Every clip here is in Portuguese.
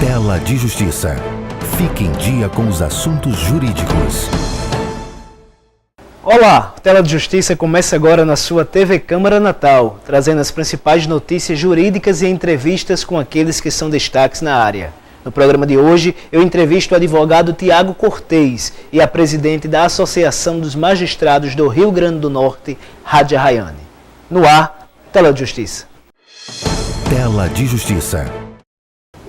Tela de Justiça. Fique em dia com os assuntos jurídicos. Olá, o Tela de Justiça começa agora na sua TV Câmara Natal, trazendo as principais notícias jurídicas e entrevistas com aqueles que são destaques na área. No programa de hoje, eu entrevisto o advogado Tiago Cortez e a presidente da Associação dos Magistrados do Rio Grande do Norte, Rádia Rayane. No ar, Tela de Justiça. Tela de Justiça.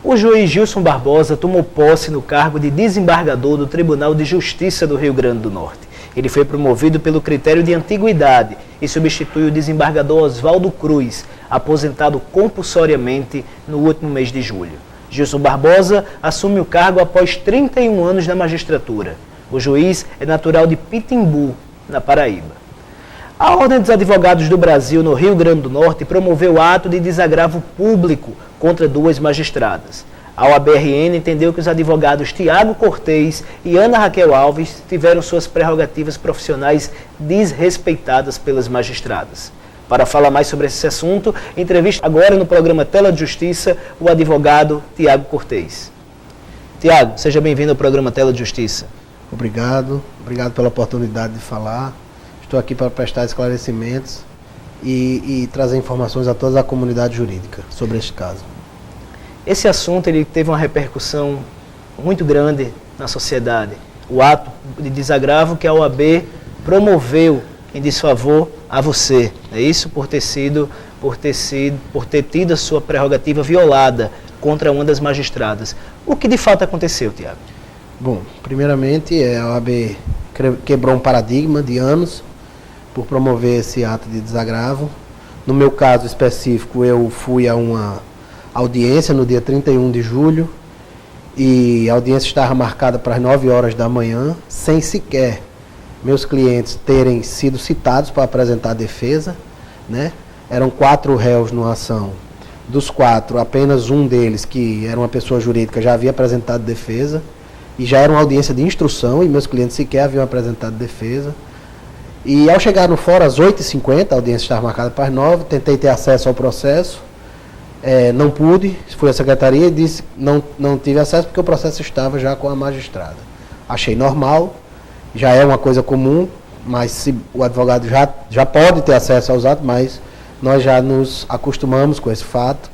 O juiz Gilson Barbosa tomou posse no cargo de desembargador do Tribunal de Justiça do Rio Grande do Norte. Ele foi promovido pelo critério de antiguidade e substitui o desembargador Oswaldo Cruz, aposentado compulsoriamente no último mês de julho. Gilson Barbosa assume o cargo após 31 anos na magistratura. O juiz é natural de Pitimbu, na Paraíba. A Ordem dos Advogados do Brasil, no Rio Grande do Norte, promoveu ato de desagravo público contra duas magistradas. A OAB-RN entendeu que os advogados Tiago Cortez e Ana Raquel Alves tiveram suas prerrogativas profissionais desrespeitadas pelas magistradas. Para falar mais sobre esse assunto, entrevista agora no programa Tela de Justiça o advogado Tiago Cortez. Tiago, seja bem-vindo ao programa Tela de Justiça. Obrigado pela oportunidade de falar. Estou aqui para prestar esclarecimentos e trazer informações a toda a comunidade jurídica sobre este caso. Esse assunto ele teve uma repercussão muito grande na sociedade. O ato de desagravo que a OAB promoveu em desfavor a você, é isso? Por ter tido a sua prerrogativa violada contra uma das magistradas. O que de fato aconteceu, Tiago? Bom, primeiramente a OAB quebrou um paradigma de anos por promover esse ato de desagravo. No meu caso específico, eu fui a uma audiência no dia 31 de julho e a audiência estava marcada para as 9 horas da manhã, sem sequer meus clientes terem sido citados para apresentar a defesa, né? Eram 4 réus numa ação. Dos 4, apenas um deles, que era uma pessoa jurídica, já havia apresentado defesa e já era uma audiência de instrução e meus clientes sequer haviam apresentado defesa. E ao chegar no fórum às 8h50, a audiência estava marcada para as 9, tentei ter acesso ao processo. Não pude, fui à secretaria e disse que não tive acesso porque o processo estava já com a magistrada. Achei normal, já é uma coisa comum, mas se o advogado já pode ter acesso aos atos, mas nós já nos acostumamos com esse fato.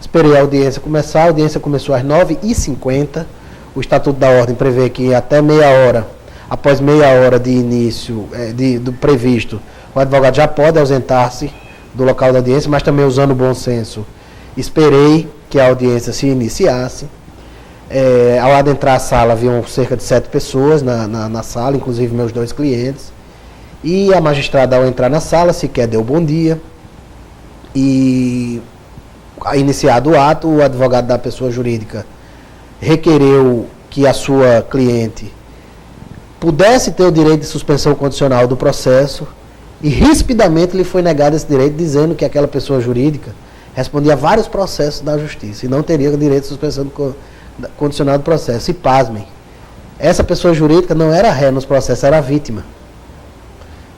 Esperei a audiência começar, a audiência começou às 9h50, o Estatuto da Ordem prevê que até após meia hora de início do previsto, o advogado já pode ausentar-se do local da audiência, mas também usando o bom senso. Esperei que a audiência se iniciasse. Ao adentrar a sala, haviam cerca de 7 pessoas na sala, inclusive meus 2 clientes. E a magistrada, ao entrar na sala, sequer deu bom dia. E, iniciado o ato, o advogado da pessoa jurídica requereu que a sua cliente pudesse ter o direito de suspensão condicional do processo e, rispidamente, lhe foi negado esse direito, dizendo que aquela pessoa jurídica respondia a vários processos da justiça e não teria o direito de suspensão condicional do processo. E pasmem, essa pessoa jurídica não era ré nos processos, era vítima.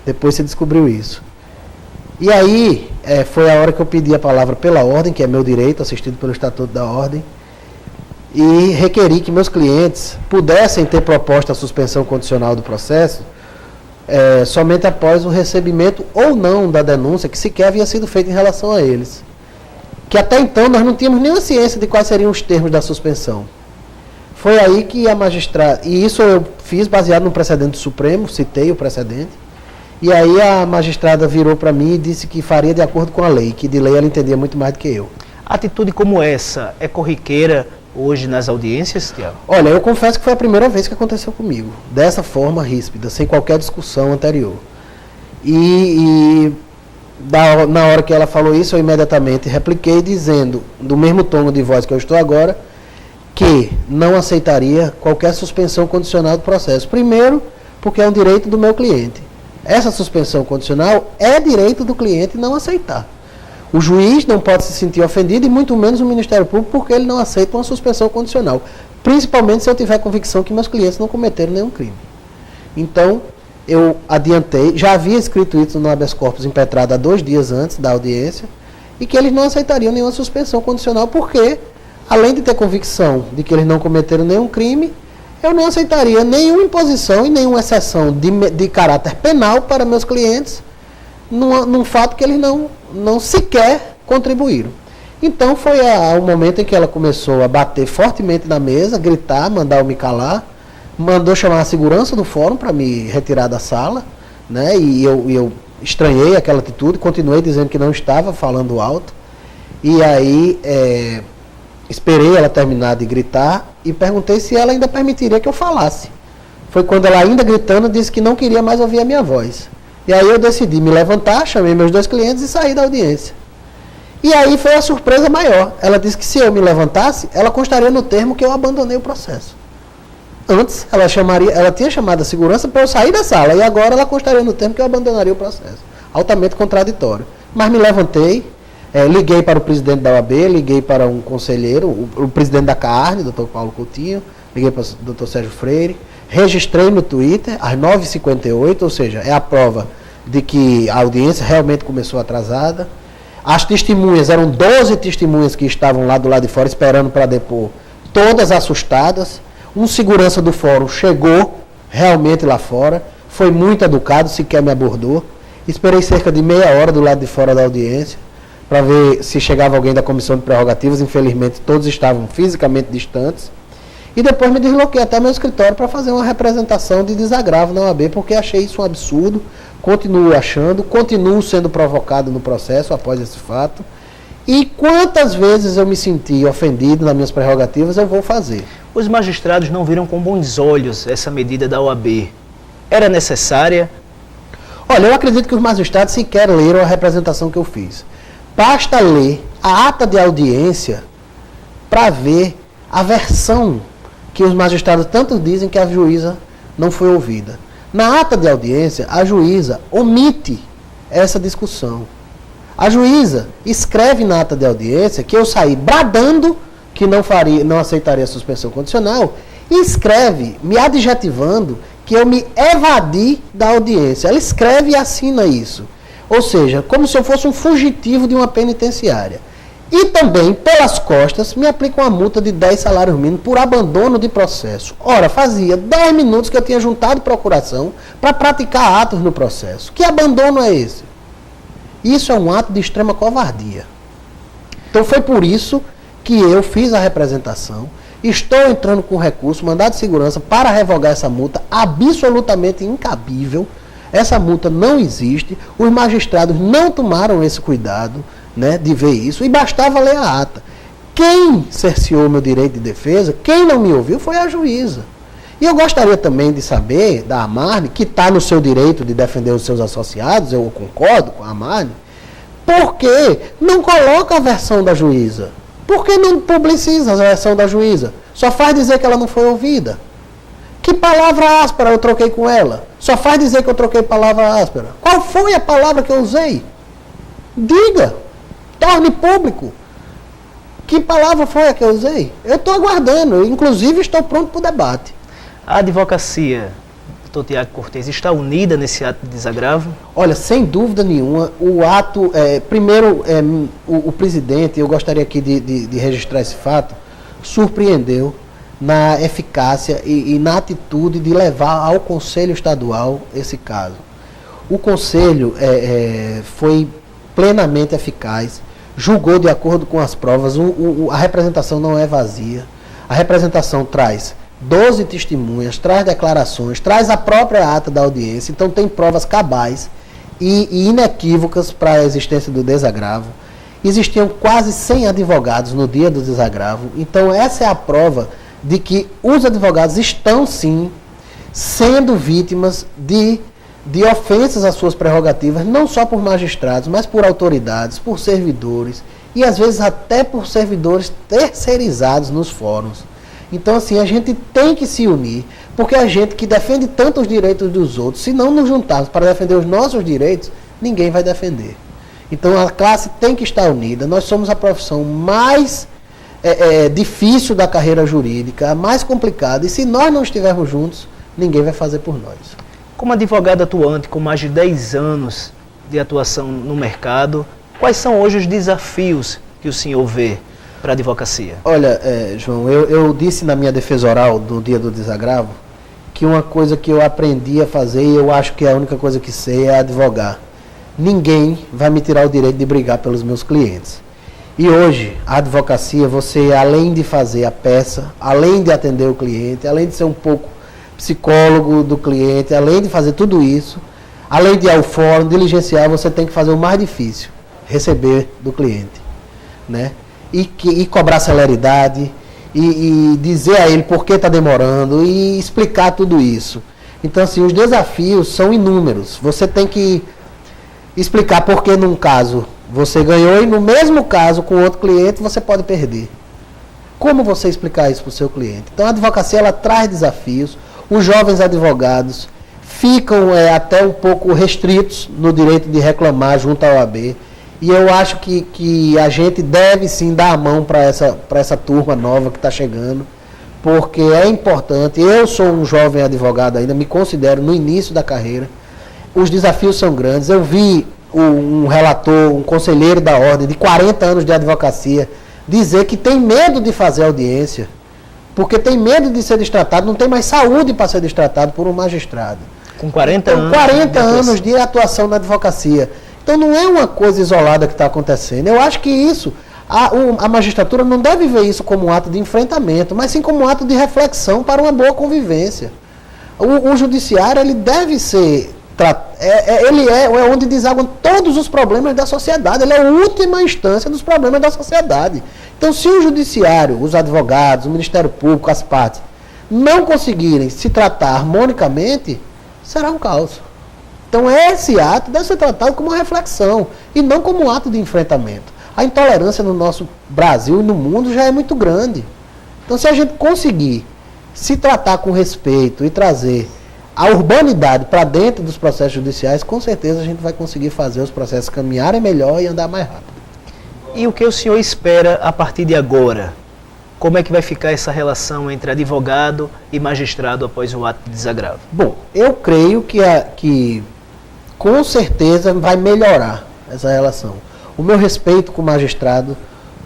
Depois se descobriu isso. E aí foi a hora que eu pedi a palavra pela ordem, que é meu direito, assistido pelo Estatuto da Ordem, e requeri que meus clientes pudessem ter proposta a suspensão condicional do processo somente após o recebimento ou não da denúncia que sequer havia sido feita em relação a eles. Que até então nós não tínhamos nenhuma ciência de quais seriam os termos da suspensão. Foi aí que a magistrada, e isso eu fiz baseado no precedente do Supremo, citei o precedente, e aí a magistrada virou para mim e disse que faria de acordo com a lei, que de lei ela entendia muito mais do que eu. Atitude como essa é corriqueira hoje nas audiências, Tiago? Olha, eu confesso que foi a primeira vez que aconteceu comigo, dessa forma ríspida, sem qualquer discussão anterior. Na hora que ela falou isso, eu imediatamente repliquei dizendo, do mesmo tom de voz que eu estou agora, que não aceitaria qualquer suspensão condicional do processo. Primeiro, porque é um direito do meu cliente. Essa suspensão condicional é direito do cliente não aceitar. O juiz não pode se sentir ofendido e muito menos o Ministério Público porque ele não aceita uma suspensão condicional. Principalmente se eu tiver convicção que meus clientes não cometeram nenhum crime. Então, eu adiantei, já havia escrito isso no habeas corpus impetrado há 2 dias antes da audiência, e que eles não aceitariam nenhuma suspensão condicional porque além de ter convicção de que eles não cometeram nenhum crime, eu não aceitaria nenhuma imposição e nenhuma exceção de caráter penal para meus clientes num fato que eles não sequer contribuíram. Então foi o momento em que ela começou a bater fortemente na mesa, gritar, mandar eu me calar, mandou chamar a segurança do fórum para me retirar da sala, né? E eu estranhei aquela atitude, continuei dizendo que não estava falando alto, e aí esperei ela terminar de gritar e perguntei se ela ainda permitiria que eu falasse. Foi quando ela, ainda gritando, disse que não queria mais ouvir a minha voz. E aí eu decidi me levantar, chamei meus 2 clientes e saí da audiência. E aí foi a surpresa maior. Ela disse que se eu me levantasse, ela constaria no termo que eu abandonei o processo. Antes, ela tinha chamado a segurança para eu sair da sala, e agora ela constaria no termo que eu abandonaria o processo. Altamente contraditório. Mas me levantei, liguei para o presidente da OAB, liguei para um conselheiro, o presidente da CARNE, Dr. Paulo Coutinho, liguei para o Dr. Sérgio Freire, registrei no Twitter às 9h58, ou seja, é a prova de que a audiência realmente começou atrasada. As testemunhas, eram 12 testemunhas que estavam lá do lado de fora esperando para depor, todas assustadas. Um segurança do fórum chegou realmente lá fora, foi muito educado, sequer me abordou. Esperei cerca de meia hora do lado de fora da audiência para ver se chegava alguém da comissão de prerrogativas. Infelizmente todos estavam fisicamente distantes. E depois me desloquei até meu escritório para fazer uma representação de desagravo na OAB, porque achei isso um absurdo, continuo achando, continuo sendo provocado no processo após esse fato. E quantas vezes eu me senti ofendido nas minhas prerrogativas, eu vou fazer. Os magistrados não viram com bons olhos essa medida da OAB. Era necessária? Olha, eu acredito que os magistrados sequer leram a representação que eu fiz. Basta ler a ata de audiência para ver a versão que os magistrados tanto dizem que a juíza não foi ouvida. Na ata de audiência, a juíza omite essa discussão. A juíza escreve na ata de audiência que eu saí bradando que não aceitaria a suspensão condicional, e escreve me adjetivando que eu me evadi da audiência. Ela escreve e assina isso. Ou seja, como se eu fosse um fugitivo de uma penitenciária. E também, pelas costas, me aplica uma multa de 10 salários mínimos por abandono de processo. Ora, fazia 10 minutos que eu tinha juntado procuração para praticar atos no processo. Que abandono é esse? Isso é um ato de extrema covardia. Então foi por isso que eu fiz a representação, estou entrando com recurso, mandado de segurança para revogar essa multa, absolutamente incabível. Essa multa não existe, os magistrados não tomaram esse cuidado, né, de ver isso, e bastava ler a ata. Quem cerceou meu direito de defesa, quem não me ouviu, foi a juíza. E eu gostaria também de saber da Amarne, que está no seu direito de defender os seus associados, eu concordo com a Amarne, por que não coloca a versão da juíza? Por que não publiciza a versão da juíza? Só faz dizer que ela não foi ouvida. Que palavra áspera eu troquei com ela? Só faz dizer que eu troquei palavra áspera. Qual foi a palavra que eu usei? Diga. Torne público. Que palavra foi a que eu usei? Eu estou aguardando. Eu, inclusive, estou pronto para o debate. A advocacia, doutor Tiago Cortes, está unida nesse ato de desagravo? Olha, sem dúvida nenhuma, o ato... primeiro, o presidente, eu gostaria aqui de registrar esse fato, surpreendeu na eficácia e na atitude de levar ao Conselho Estadual esse caso. O Conselho foi plenamente eficaz, julgou de acordo com as provas, a representação não é vazia, a representação traz 12 testemunhas, traz declarações, traz a própria ata da audiência, então tem provas cabais e inequívocas para a existência do desagravo. Existiam quase 100 advogados no dia do desagravo, então essa é a prova de que os advogados estão sim sendo vítimas de ofensas às suas prerrogativas, não só por magistrados, mas por autoridades, por servidores e às vezes até por servidores terceirizados nos fóruns. Então, assim, a gente tem que se unir, porque a gente que defende tanto os direitos dos outros, se não nos juntarmos para defender os nossos direitos, ninguém vai defender. Então, a classe tem que estar unida. Nós somos a profissão mais difícil da carreira jurídica, a mais complicada, e se nós não estivermos juntos, ninguém vai fazer por nós. Como advogado atuante com mais de 10 anos de atuação no mercado, quais são hoje os desafios que o senhor vê para a advocacia? Olha, João, eu disse na minha defesa oral do dia do desagravo que uma coisa que eu aprendi a fazer, e eu acho que é a única coisa que sei, é advogar. Ninguém vai me tirar o direito de brigar pelos meus clientes. E hoje, a advocacia, você, além de fazer a peça, além de atender o cliente, além de ser um pouco psicólogo do cliente, além de fazer tudo isso, além de ir ao fórum, diligenciar, você tem que fazer o mais difícil, receber do cliente, né? E cobrar celeridade, e dizer a ele por que está demorando, e explicar tudo isso. Então, assim, os desafios são inúmeros. Você tem que explicar por que num caso você ganhou e no mesmo caso com outro cliente você pode perder. Como você explicar isso para o seu cliente? Então, a advocacia, ela traz desafios. Os jovens advogados ficam até um pouco restritos no direito de reclamar junto à OAB. E eu acho que a gente deve sim dar a mão para essa turma nova que está chegando, porque é importante. Eu sou um jovem advogado ainda, me considero no início da carreira. Os desafios são grandes. Eu vi um relator, um conselheiro da ordem de 40 anos de advocacia dizer que tem medo de fazer audiência, porque tem medo de ser destratado, não tem mais saúde para ser destratado por um magistrado. Com 40 então, anos. 40 anos de atuação na advocacia. Então não é uma coisa isolada que está acontecendo. Eu acho que isso, a magistratura não deve ver isso como um ato de enfrentamento, mas sim como um ato de reflexão para uma boa convivência. O judiciário, ele deve ser, ele é onde desaguam todos os problemas da sociedade, ele é a última instância dos problemas da sociedade. Então, se o judiciário, os advogados, o Ministério Público, as partes, não conseguirem se tratar harmonicamente, será um caos. Então, esse ato deve ser tratado como uma reflexão e não como um ato de enfrentamento. A intolerância no nosso Brasil e no mundo já é muito grande. Então, se a gente conseguir se tratar com respeito e trazer a urbanidade para dentro dos processos judiciais, com certeza a gente vai conseguir fazer os processos caminharem melhor e andar mais rápido. E o que o senhor espera a partir de agora? Como é que vai ficar essa relação entre advogado e magistrado após o ato de desagravo? Bom, eu creio que com certeza vai melhorar essa relação. O meu respeito com o magistrado,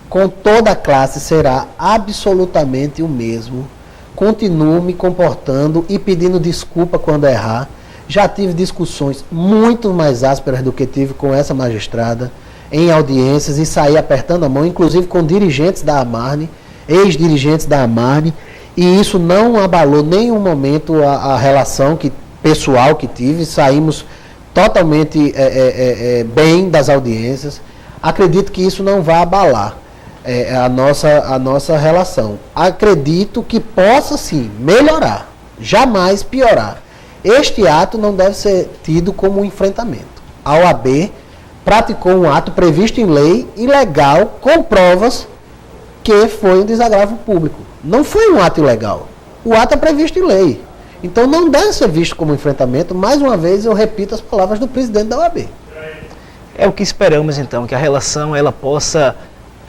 com toda a classe, será absolutamente o mesmo. Continuo me comportando e pedindo desculpa quando errar. Já tive discussões muito mais ásperas do que tive com essa magistrada em audiências e saí apertando a mão, inclusive com dirigentes da Amarne, ex-dirigentes da Amarne, e isso não abalou em nenhum momento a relação pessoal que tive. Saímos totalmente bem das audiências. Acredito que isso não vai abalar a nossa relação. Acredito que possa sim melhorar, jamais piorar. Este ato não deve ser tido como um enfrentamento. A OAB praticou um ato previsto em lei, ilegal, com provas que foi um desagravo público. Não foi um ato ilegal. O ato é previsto em lei. Então não deve ser visto como enfrentamento. Mais uma vez eu repito as palavras do presidente da OAB. É o que esperamos então, que a relação ela possa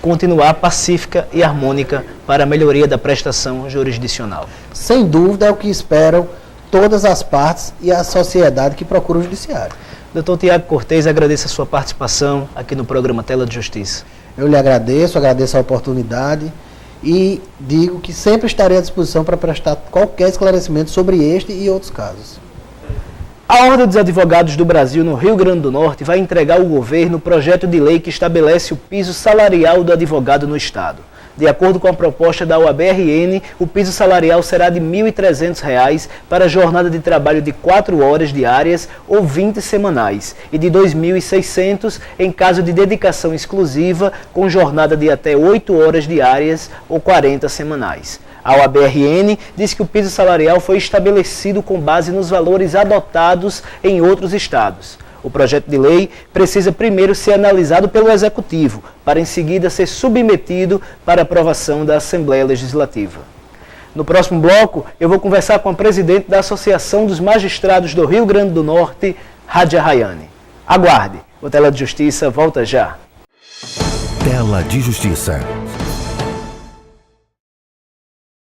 continuar pacífica e harmônica para a melhoria da prestação jurisdicional. Sem dúvida é o que esperam todas as partes e a sociedade que procura o judiciário. Dr. Tiago Cortez, agradeço a sua participação aqui no programa Tela de Justiça. Eu lhe agradeço a oportunidade e digo que sempre estarei à disposição para prestar qualquer esclarecimento sobre este e outros casos. A Ordem dos Advogados do Brasil no Rio Grande do Norte vai entregar ao governo o projeto de lei que estabelece o piso salarial do advogado no Estado. De acordo com a proposta da OAB-RN, o piso salarial será de R$ 1.300 para jornada de trabalho de 4 horas diárias ou 20 semanais e de R$ 2.600 em caso de dedicação exclusiva com jornada de até 8 horas diárias ou 40 semanais. A OAB-RN diz que o piso salarial foi estabelecido com base nos valores adotados em outros estados. O projeto de lei precisa primeiro ser analisado pelo Executivo, para em seguida ser submetido para aprovação da Assembleia Legislativa. No próximo bloco, eu vou conversar com a presidente da Associação dos Magistrados do Rio Grande do Norte, Rádia Rayane. Aguarde, o Tela de Justiça volta já. Tela de Justiça.